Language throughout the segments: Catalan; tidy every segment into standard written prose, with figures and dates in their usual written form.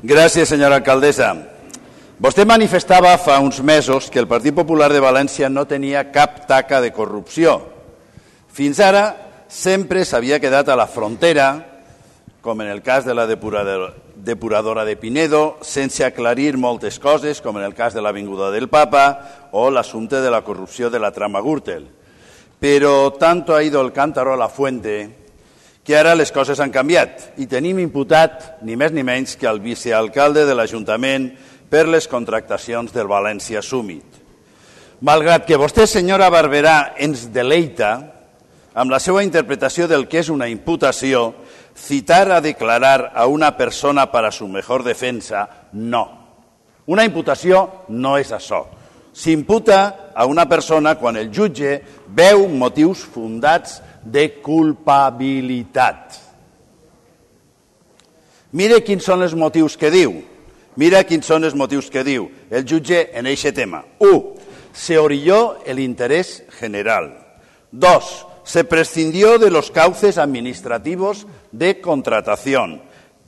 Gràcies, senyora alcaldessa. Vostè manifestava fa uns mesos que el Partit Popular de València no tenia cap taca de corrupció. Fins ara sempre s'havia quedat a la frontera, com en el cas de la depuradora de Pinedo, sense aclarir moltes coses, com en el cas de l'Avinguda del Papa o l'assumpte de la corrupció de la trama Gürtel. Però tanto ha ido el cántaro a la fuente que ara les coses han canviat i tenim imputat ni més ni menys que el vicealcalde de l'Ajuntament per les contractacions del València Summit. Malgrat que vostè, senyora Barberà, ens deleita amb la seva interpretació del que és una imputació, citar a declarar a una persona para su mejor defensa, no. Una imputació no és això. S'imputa a una persona quan el jutge veu motius fundats de culpabilitat. Mire quins són els motius que diu. Mira quins són els motius que diu el jutge en aquest tema. 1. Se orilló el interés general. 2. Se prescindió de los cauces administrativos de contratación.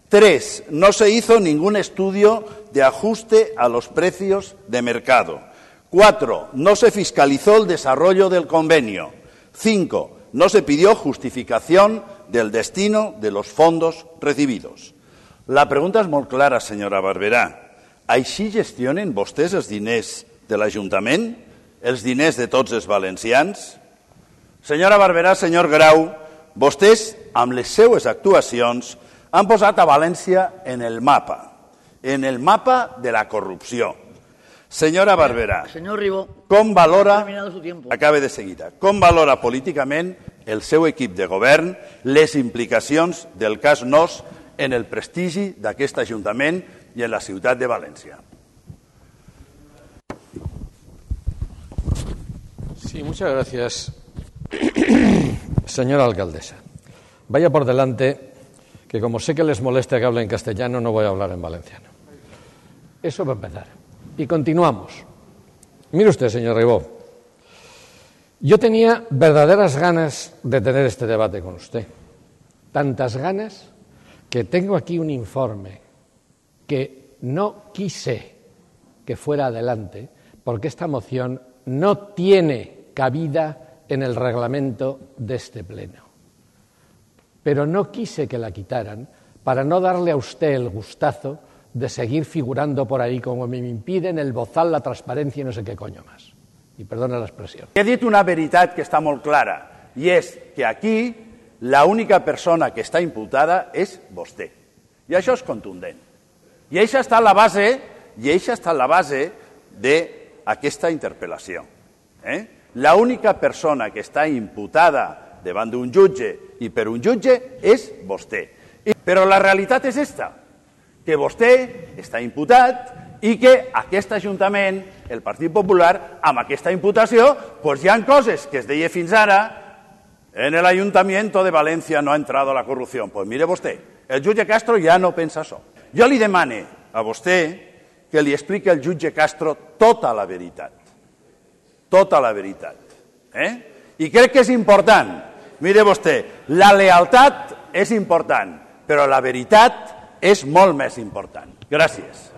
3. No se hizo ningún estudio de ajuste a los precios de mercado. 4. No se fiscalizó el desarrollo del convenio. 5. No se pidió justificación del destino de los fondos recibidos. La pregunta és molt clara, senyora Barberà. Així gestionen vostès els diners de l'Ajuntament? Els diners de tots els valencians? Senyora Barberà, senyor Grau, vostès, amb les seues actuacions, han posat a València en el mapa de la corrupció. Senyora Barberà, com valora, acabe de seguida, com valora políticament el seu equip de govern les implicacions del cas Nóos en el prestigi d'aquest Ajuntament i en la ciutat de València? Sí, muchas gracias, señora alcaldesa. Vaya por delante que como sé que les molesta que hable en castellano, no voy a hablar en valenciano. Eso va a empezar. Y continuamos. Mire usted, señor Ribó, yo tenía verdaderas ganas de tener este debate con usted. Tantas ganas que tengo aquí un informe que no quise que fuera adelante porque esta moción no tiene cabida en el reglamento de este pleno. Pero no quise que la quitaran para no darle a usted el gustazo de seguir figurando por ahí como me impiden el bozal, la transparencia y no sé qué coño más. Y perdona la expresión. He dit una veritat que està molt clara, i és que aquí l'única persona que està imputada és vostè. I això és contundent. I això està a la base d'aquesta interpel·lació. L'única persona que està imputada davant d'un jutge i per un jutge és vostè. Però la realitat és esta, que vostè està imputat i que aquest Ajuntament, el Partit Popular, amb aquesta imputació, doncs hi ha coses que es deia fins ara, en el Ayuntamiento de Valencia no ha entrado la corrupció. Doncs mire vostè, el jutge Castro ja no pensa això. Jo li demane a vostè que li expliqui al jutge Castro tota la veritat. Tota la veritat. I crec que és important. Mire vostè, la lealtat és important, però la veritat és molt més important. Gràcies.